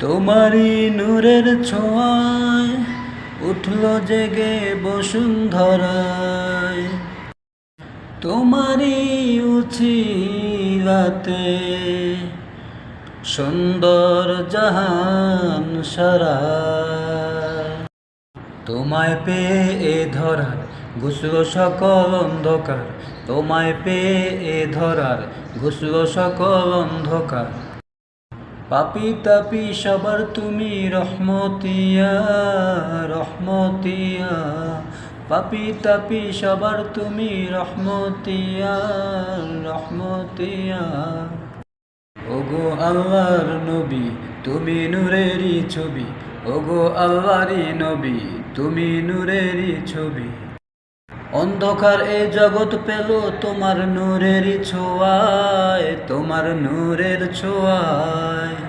তোমারই নূরের ছোঁয়ায় উঠল জেগে বসুন্ধরায়, তোমারই উছিলাতে সুন্দর জাহান সারা। তোমায় পেয়ে এ ধরার ঘুচল সকল অন্ধকার, তোমায় পেয়ে এ ধরার ঘুচল সকল অন্ধকার। পাপী তাপী সবার তুমি রহমতিয়া রহমতিয়া, পাপী তাপী সবার তুমি রহমতিয়া রহমতিয়া। ওগো আল্লাহর নবী তুমি নূরেরই ছবি, ওগো আল্লাহরই নবী তুমি নূরেরই ছবি। অন্ধকার এ জগৎ পেল তোমার নূরের ছোঁয়ায়, তোমার নূরের ছোঁয়ায়।